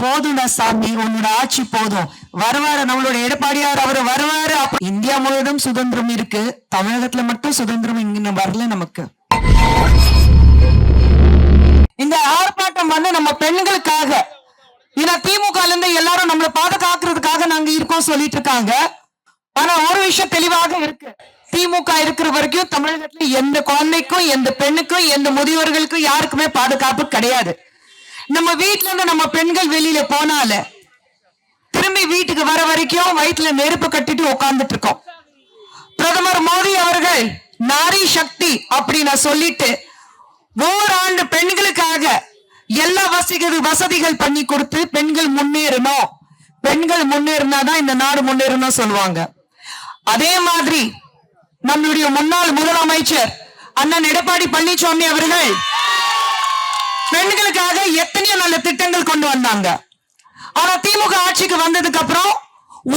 போதும்டா சாமி, உன்னோட ஆட்சி போதும். வருவாரு நம்மளோட எடப்பாடியார், அவர் வருவாரு. இந்தியா முழுவதும் சுதந்திரம் இருக்கு, தமிழகத்துல மட்டும் சுதந்திரம் இங்க வரல. நமக்கு இந்த ஆர்ப்பாட்டம் வந்து நம்ம பெண்களுக்காக, ஏன்னா திமுக இருந்து எல்லாரும் நம்மளை பாதுகாக்கிறதுக்காக நாங்க இருக்கோம் சொல்லிட்டு இருக்காங்க. ஆனா ஒரு விஷயம் தெளிவாக இருக்கு, திமுக இருக்கிற வரைக்கும் தமிழகத்துல எந்த குழந்தைக்கும், எந்த பெண்ணுக்கும், எந்த முதியோர்களுக்கும் யாருக்குமே பாதுகாப்பு கிடையாது. நம்ம வீட்டுல இருந்து நம்ம பெண்கள் வெளியில போனால திரும்பி வீட்டுக்கு வர வரைக்கும் வயிற்றுல நெருப்பு கட்டிட்டு உட்கார்ந்துட்டு இருக்கோம். பிரதமர் மோடி அவர்கள் நாரி சக்தி அப்படின்னு சொல்லிட்டு ஓராண்டு பெண்களுக்காக எல்லா வசதிகள் பண்ணி கொடுத்து பெண்கள் முன்னேறணும், பெண்கள் முன்னேறினாதான் இந்த நாடு முன்னேறணும் சொல்லுவாங்க. அதே மாதிரி நம்மளுடைய முன்னாள் முதலமைச்சர் அண்ணன் எடப்பாடி பழனிசாமி அவர்கள் பெண்களுக்காக எத்தனையோ நல்ல திட்டங்கள் கொண்டு வந்தாங்க. ஆனா திமுக ஆட்சிக்கு வந்ததுக்கு அப்புறம்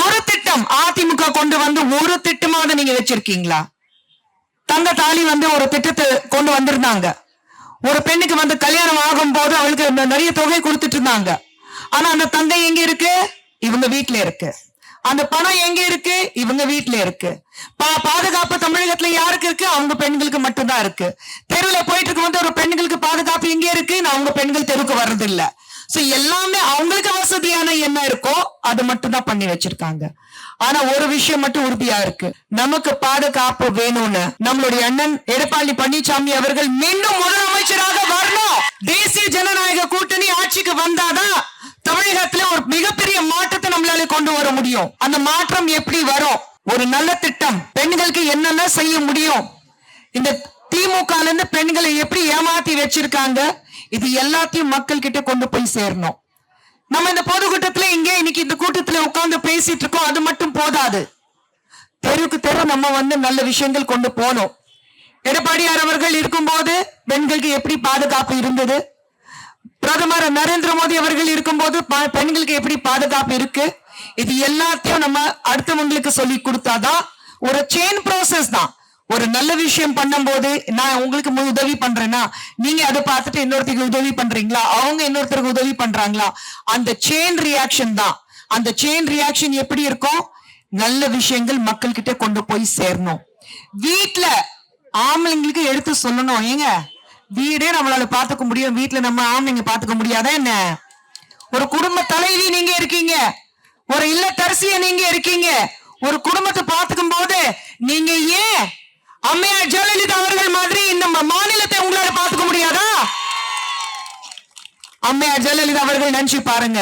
ஒரு திட்டம் அதிமுக கொண்டு வந்து ஒரு திட்டமாவது நீங்க வச்சிருக்கீங்களா? தங்க தாலி வந்து ஒரு திட்டத்தை கொண்டு வந்திருந்தாங்க. ஒரு பெண்ணுக்கு வந்து கல்யாணம் ஆகும் போது அவளுக்கு நிறைய தொகை கொடுத்துட்டு இருந்தாங்க. ஆனா அந்த தங்கை எங்க இருக்கு? இவங்க வீட்டுல இருக்கு. அந்த பணம் எங்க இருக்கு? இவங்க வீட்டுல இருக்கு. பாதுகாப்பு தமிழகத்துல யாருக்கு இருக்கு? அவங்க பெண்களுக்கு மட்டும்தான் இருக்கு. தெருவில் போயிட்டு இருக்கும்போது ஒரு பெண்களுக்கு பாதுகாப்பு எங்க இருக்கு? அவங்க பெண்கள் தெருவுக்கு வர்றது இல்ல. சோ எல்லாமே அவங்களுக்கு வசதியான என்ன இருக்கோ அது மட்டும் தான் பண்ணி வச்சிருக்காங்க. ஆனா ஒரு விஷயம் மட்டும் உறுதியா இருக்கு, நமக்கு பாதுகாப்பு வேணும்னு நம்மளுடைய அண்ணன் எடப்பாடி பழனிசாமி அவர்கள் மீண்டும் முதலமைச்சராக வரணும். தேசிய ஜனநாயக கூட்டணி ஆட்சிக்கு வந்தாதான் தமிழகத்துல ஒரு மிகப்பெரிய மாற்றத்தை நம்மளால கொண்டு வர முடியும். அந்த மாற்றம் எப்படி வரும்? ஒரு நல்ல திட்டம், பெண்களுக்கு என்னென்ன செய்ய முடியும், இந்த திமுக இருந்து பெண்களை எப்படி ஏமாத்தி வச்சிருக்காங்க, இது எல்லாத்தையும் மக்கள் கிட்ட கொண்டு போய் சேரணும். நம்ம இந்த பொதுக்கூட்டத்துல இங்கே இன்னைக்கு இந்த கூட்டத்துல உட்கார்ந்து பேசிட்டு இருக்கோம், அது மட்டும் போதாது. தெருவுக்கு தெரு நம்ம வந்து நல்ல விஷயங்கள் கொண்டு போனோம். எடப்பாடியார் அவர்கள் இருக்கும்போது பெண்களுக்கு எப்படி பாதுகாப்பு இருந்தது, பிரதமர் நரேந்திர மோடி அவர்கள் இருக்கும்போது பெண்களுக்கு எப்படி பாதுகாப்பு இருக்கு, இது எல்லாத்தையும் நம்ம அடுத்தவங்களுக்கு சொல்லி கொடுத்தாதான் ஒரு செயின் ப்ராசஸ் தான். ஒரு நல்ல விஷயம் பண்ணும் போது நான் உங்களுக்கு உதவி பண்றேன்னா நீங்க அதை பார்த்துட்டு இன்னொருத்தருக்கு உதவி பண்றீங்களா, அவங்க இன்னொருத்தருக்கு உதவி பண்றாங்களா, அந்த செயின் ரியாக்ஷன் தான். அந்த செயின் ரியாக்ஷன் எப்படி இருக்கும்? நல்ல விஷயங்கள் மக்கள் கிட்ட கொண்டு போய் சேரணும். வீட்டுல ஆம்பளைங்களுக்கு எடுத்து சொல்லணும், ஏங்க வீடே நம்மளால பாத்துக்க முடியும், வீட்டுல நம்ம ஆம்பளைங்க பாத்துக்க முடியாதா என்ன? ஒரு குடும்ப தலைவி நீங்க இருக்கீங்க, ஒரு இல்லத்தரசிய நீங்க இருக்கீங்க, ஒரு குடும்பத்தை பாத்துக்கும் போது நீங்க ஏன் அம்மையார் ஜெயலலிதா அவர்கள் மாதிரி இந்த மாநிலத்தை உங்களால பாத்துக்க முடியாதா? அம்மையார் ஜெயலலிதா அவர்கள் நினைச்சு பாருங்க,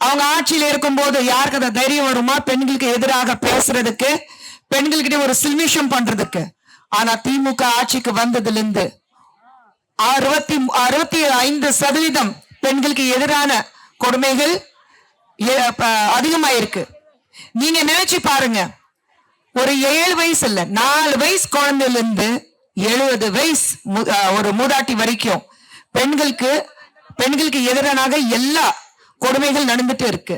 அவங்க ஆட்சியில இருக்கும் போது யாருக்கு அந்த தைரியம் வருமா பெண்களுக்கு எதிராக பேசுறதுக்கு, பெண்கள்கிட்ட ஒரு சில்மிஷம் பண்றதுக்கு? ஆனா திமுக ஆட்சிக்கு வந்ததுல இருந்து 65% பெண்களுக்கு எதிரான கொடுமைகள் அதிகமாயிருக்கு. நீங்க நினைச்சு பாருங்க, ஒரு 7 வயசு இல்ல 4 வயசு குழந்தையில இருந்து 70 வயசு ஒரு மூதாட்டி வரைக்கும் பெண்களுக்கு எதிரான எல்லா கொடுமைகள் நடந்துட்டு இருக்கு.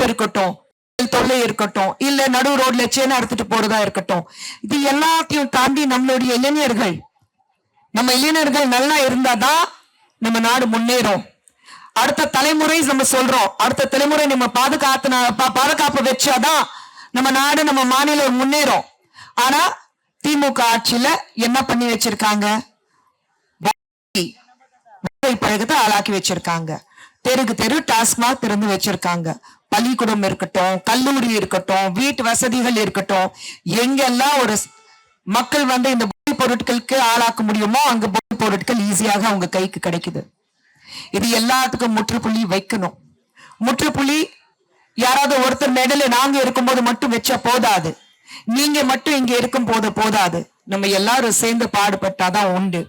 இருக்கட்டும், தொல்லை இருக்கட்டும், இல்ல நடு ரோட்ல சேன அறுத்துட்டு போறதா இருக்கட்டும், இது எல்லாத்தையும் தாண்டி நம்மளுடைய நம்ம இளைஞர்கள் நல்லா இருந்தாதான் நம்ம நாடு முன்னேறும். அடுத்த தலைமுறை நம்ம சொல்றோம், அடுத்த தலைமுறை நம்ம பாதுகாப்பு வச்சாதான் நம்ம நாடு நம்ம மாநிலம் முன்னேறும். ஆனா திமுக ஆட்சியில என்ன பண்ணி வச்சிருக்காங்க? பழக்கத்தை ஆளாக்கி வச்சிருக்காங்க. தெருக்கு தெரு டாஸ்மாக் திறந்து வச்சிருக்காங்க. பள்ளிக்கூடம் இருக்கட்டும், கல்லூரி இருக்கட்டும், வீட்டு வசதிகள் இருக்கட்டும், எங்கெல்லாம் ஒரு மக்கள் வந்து இந்த போதைப் பொருட்களுக்கு ஆளாக்க முடியுமோ அங்க போதைப் பொருட்கள் ஈஸியாக அவங்க கைக்கு கிடைக்குது. இது எல்லாத்துக்கும் முற்றுப்புள்ளி வைக்கணும். முற்றுப்புள்ளி யாராவது ஒருத்தர் மெடல நாங்க இருக்கும்போது மட்டும் வச்சா போதாது, நீங்க மட்டும் இங்க இருக்கும் போது போதாது, நம்ம எல்லாரும் சேர்ந்து பாடுபட்டாதான் உண்டு.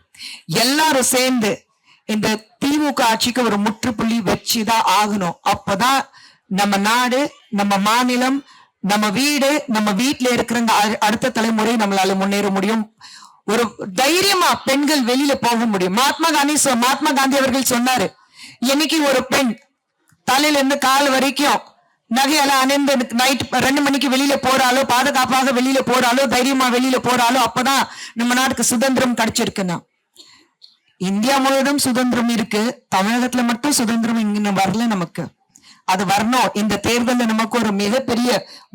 எல்லாரும் சேர்ந்து இந்த திமுக ஆட்சிக்கு ஒரு முற்றுப்புள்ளி வச்சுதான் ஆகணும். அப்பதான் நம்ம நாடு, நம்ம மாநிலம், நம்ம வீடு, நம்ம வீட்டுல இருக்கிற அடுத்த தலைமுறை நம்மளால முன்னேற முடியும். ஒரு தைரியமா பெண்கள் வெளியில போக முடியும். மகாத்மா காந்தி அவர்கள் சொன்னாரு, என்னைக்கு ஒரு பெண் தலையில இருந்து கால் வரைக்கும் நகையெல்லாம் அணிந்து நைட் 2 மணிக்கு வெளியில போறாலோ, பாதுகாப்பாக வெளியில போறாலோ, தைரியமா வெளியில போறாலோ, அப்பதான் நம்ம நாட்டுக்கு சுதந்திரம் கிடைச்சிருக்குன்னா. இந்தியா முழுவதும் சுதந்திரம் இருக்கு, தமிழகத்துல மட்டும் சுதந்திரம் இங்க வரல. நமக்கு அது வரணும். இந்த தேர்தலில் நமக்கு ஒரு மிகப்பெரிய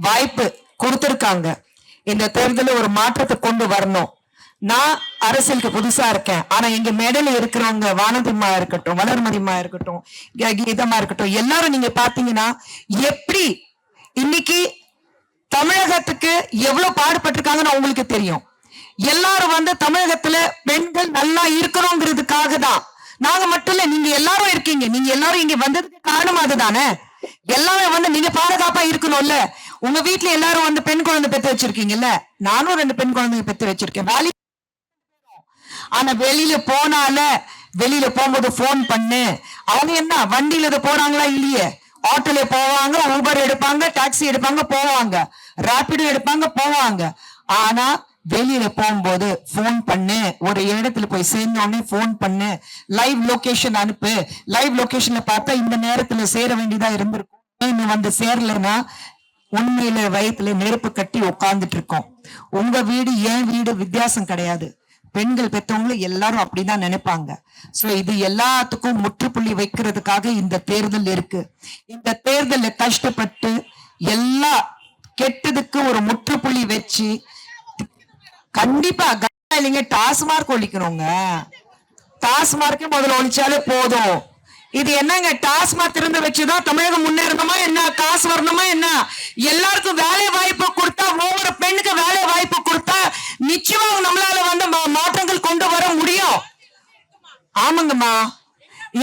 வாய்ப்பு கொடுத்திருக்காங்க. இந்த தேர்தலில் ஒரு மாற்றத்தை கொண்டு வரணும். நான் அரசியலுக்கு புதுசா இருக்கேன். ஆனா எங்க மேடையில இருக்கிறவங்க வானதிமா இருக்கட்டும், வளர்மதிமா இருக்கட்டும், கீதமா இருக்கட்டும், எல்லாரும் நீங்க பாத்தீங்கன்னா எப்படி இன்னைக்கு தமிழகத்துக்கு எவ்வளவு பாடுபட்டிருக்காங்கன்னு உங்களுக்கு தெரியும். எல்லாரும் வந்து தமிழகத்துல பெண்கள் நல்லா இருக்கணுங்கிறதுக்காக தான். நாங்க மட்டும் இல்ல, நீங்க எல்லாரும் இருக்கீங்க. நீங்க எல்லாரும் இங்க வந்ததுக்கு காரணம் அதுதானே. எல்லாமே வந்து நீங்க பாதுகாப்பா இருக்கணும்ல. உங்க வீட்டுல எல்லாரும் வந்து பெண் குழந்தை பெத்து வச்சிருக்கீங்கல்ல. நானும் 2 பெண் குழந்தைங்க பெத்து வச்சிருக்கேன். ஆனா வெளியில போகும்போது போன் பண்ணு. அவங்க என்ன வண்டியில போறாங்களா இல்லையே, ஆட்டோல போவாங்க, ஊபர் எடுப்பாங்க, டாக்ஸி எடுப்பாங்க, போவாங்க, ராபிடோ எடுப்பாங்க, போவாங்க. ஆனா வெளியில போகும்போது போன் பண்ணு, ஒரு இடத்துல போய் சேர்ந்தோடனே போன் பண்ணு, லைவ் லொகேஷன் அனுப்பு. லைவ் லொகேஷன்ல பார்த்தா இந்த நேரத்துல சேர வேண்டியதா இருந்திருக்கும். வந்து சேரலன்னா உண்மையில வயத்துல நெருப்பு கட்டி உட்கார்ந்துட்டு இருக்கோம். உங்க வீடு என் வீடு வித்தியாசம் கிடையாது. பெண்கள் பெற்றவங்களை எல்லாரும் அப்படிதான் நினைப்பாங்க. சோ இது எல்லாத்துக்கும் முற்றுப்புள்ளி வைக்கிறதுக்காக இந்த தேர்தல் இருக்கு. இந்த தேர்தல கஷ்டப்பட்டு எல்லா கெட்டதுக்கு ஒரு முற்றுப்புள்ளி வச்சு கண்டிப்பா இல்லைங்க டாஸ்மார்க் ஒழிக்கணுங்க. டாஸ்மார்க்கே முதல்ல ஒழிச்சாலே போதும். இது என்னங்க டாஸ்மார்க் திறந்து வச்சுதான் தமிழகம் முன்னேறணுமா என்ன, காசு வரணுமா என்ன? எல்லாருக்கும் வேலை வாய்ப்பு கொடுத்தா, ஒவ்வொரு பெண்ணுக்கு வேலை வாய்ப்பு கொடுத்தா நிச்சயமா நம்மளால வந்து மாற்றங்கள் கொண்டு வர முடியும். ஆமாங்கம்மா.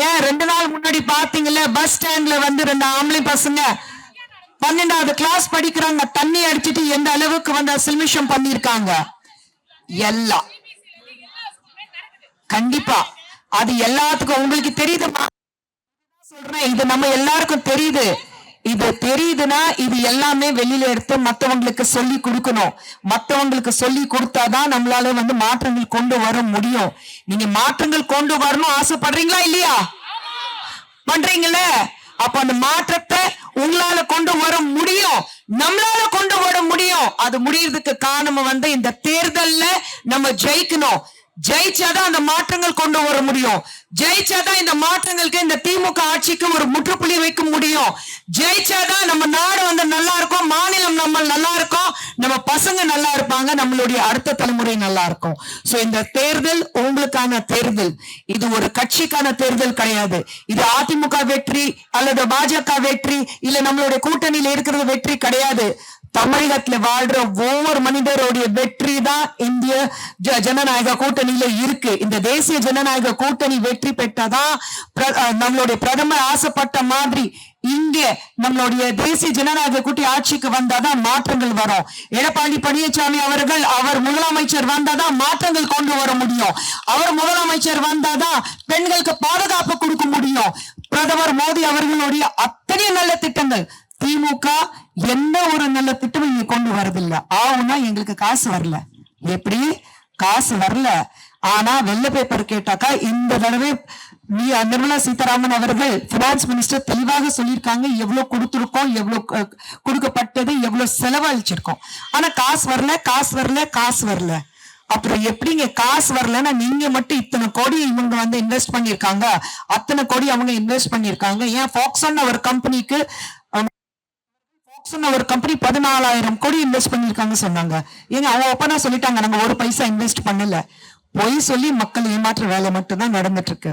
ஏன் 2 நாள் முன்னாடி பாத்தீங்கல்ல, பஸ் ஸ்டாண்ட்ல வந்து 2 ஆம்பளை பசங்க 12வது கிளாஸ் படிக்கிறாங்க, தண்ணி அடிச்சிட்டு எந்த அளவுக்கு வந்து சில்மிஷம் பண்ணிருக்காங்க. எல்லாம் கண்டிப்பா அது எல்லாத்துக்கும் உங்களுக்கு தெரியுதுமா சொல்றேன். இது நம்ம எல்லாருக்கும் தெரியுது. இது தெரியுதுன்னா இது எல்லாமே வெளியில எடுத்து மத்தவங்களுக்கு சொல்லி கொடுக்கணும். மத்தவங்களுக்கு சொல்லி கொடுத்தாதான் நம்மளால வந்து மாற்றங்கள் கொண்டு வர முடியும். நீங்க மாற்றங்கள் கொண்டு வரணும் ஆசைப்படுறீங்களா இல்லையா? பண்றீங்கள? அப்ப அந்த மாற்றத்தை உங்களால கொண்டு வர முடியும், நம்மளால கொண்டு வர முடியும். அது முடியறதுக்கு காரணம் வந்து இந்த தேர்தல்ல நம்ம ஜெயிக்கணும். ஜெயிச்சாதான் அந்த மாற்றங்கள் கொண்டு வர முடியும். ஜெயிச்சாதான் இந்த மாற்றங்களுக்கு, இந்த திமுக ஆட்சிக்கு ஒரு முற்றுப்புள்ளி வைக்க முடியும். ஜெயிச்சாதான் நம்ம நாடு வந்து நல்லா இருக்கும், மாநிலம் நம்ம நல்லா இருக்கும், நம்ம பசங்க நல்லா இருப்பாங்க, நம்மளுடைய அடுத்த தலைமுறை நல்லா இருக்கும். சோ இந்த தேர்தல் உங்களுக்கான தேர்தல். இது ஒரு கட்சிக்கான தேர்தல் கிடையாது. இது அதிமுக வெற்றி அல்லது பாஜக வெற்றி இல்ல நம்மளுடைய கூட்டணியில இருக்கிறது வெற்றி கிடையாது. தமிழகத்துல வாழ்ற ஒவ்வொரு மனிதருடைய வெற்றி தான் இந்திய ஜனநாயக கூட்டணியில இருக்கு. இந்த தேசிய ஜனநாயக கூட்டணி வெற்றி பெற்றதான் நம்மளுடைய பிரதமர் ஆசைப்பட்ட மாதிரி இங்க நம்மளுடைய தேசிய ஜனநாயக கூட்டணி ஆட்சிக்கு வந்தாதான் மாற்றங்கள் வரும். எடப்பாடி பழனிசாமி அவர்கள் அவர் முதலமைச்சர் வந்தாதான் மாற்றங்கள் கொண்டு வர முடியும். அவர் முதலமைச்சர் வந்தாதான் பெண்களுக்கு பாதுகாப்பு கொடுக்க முடியும். பிரதமர் மோடி அவர்களுடைய அத்தனை நல்ல திட்டங்கள், திமுக எந்த ஒரு நல்ல திட்டமும் இங்க கொண்டு வரதில்லை. ஆகுனா எங்களுக்கு காசு வரல. எப்படி காசு வரல? ஆனா வெள்ளை பேப்பர் கேட்டாக்கா இந்த தடவை நிர்மலா சீதாராமன் அவர்கள் பினான்ஸ் மினிஸ்டர் தெளிவாக சொல்லியிருக்காங்க எவ்வளவு கொடுத்திருக்கோம், எவ்வளவு கொடுக்கப்பட்டது, எவ்வளவு செலவழிச்சிருக்கோம். ஆனா காசு வரல, காசு வரல, காசு வரல. அப்புறம் எப்படிங்க காசு வரலன்னா நீங்க மட்டும் இத்தனை கோடி இவங்க வந்து இன்வெஸ்ட் பண்ணிருக்காங்க, அத்தனை கோடி அவங்க இன்வெஸ்ட் பண்ணிருக்காங்க. ஏன் ஃபாக்ஸான் ஒரு கம்பெனிக்கு ஒரு கம்பெனி 14,000 கோடி இன்வெஸ்ட் பண்ணிருக்காங்க சொன்னாங்க. ஏங்க அவங்க ஒப்பனா சொல்லிட்டாங்க நாங்க ஒரு பைசா இன்வெஸ்ட் பண்ணல. பொய் சொல்லி மக்கள் ஏமாற்ற வேலை மட்டும்தான் நடந்துட்டு இருக்கு.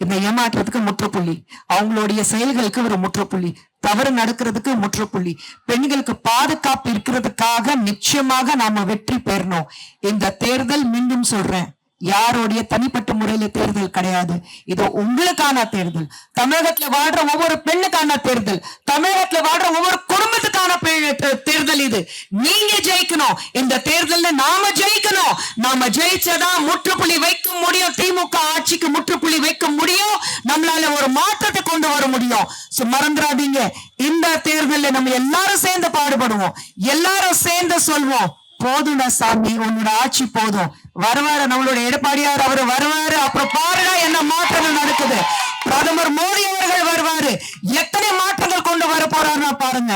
இந்த ஏமாற்றத்துக்கு முற்றுப்புள்ளி, அவங்களுடைய செயல்களுக்கு ஒரு முற்றுப்புள்ளி, தவறு நடக்கிறதுக்கு முற்றுப்புள்ளி, பெண்களுக்கு பாதுகாப்பு இருக்கிறதுக்காக நிச்சயமாக நாம வெற்றி பெறணும். இந்த தேர்தல் மீண்டும் சொல்றேன், யாருடைய தனிப்பட்ட முறையில தேர்தல் கிடையாது. இது உங்களுக்கான தேர்தல். தமிழகத்துல வாழ்ற ஒவ்வொரு பெண்ணுக்கான தேர்தல். தமிழகத்துல வாழ்ற ஒவ்வொரு குடும்பத்துக்கான தேர்தல். இது நீங்க ஜெயிக்கணும். இந்த தேர்தல்ல நாம ஜெயிக்கணும். நாம ஜெயிச்சதான் முற்றுப்புள்ளி வைக்க முடியும். திமுக ஆட்சிக்கு முற்றுப்புள்ளி வைக்க முடியும். நம்மளால ஒரு மாற்றத்தை கொண்டு வர முடியும். மறந்துடாதீங்க, இந்த தேர்தல்ல நம்ம எல்லாரும் சேர்ந்து பாடுபடுவோம். எல்லாரும் சேர்ந்து சொல்வோம், போதும்டா சாமி, உன்னோட ஆட்சி போதும். வருவாரு நம்மளுடைய எடப்பாடியார், அவரு வருவாரு. அப்புறம் பாருடா என்ன மாற்றங்கள் நடக்குது. பிரதமர் மோடி அவர்கள் வருவாரு. எத்தனை மாற்றங்கள் கொண்டு வர போறாருன்னா பாருங்க.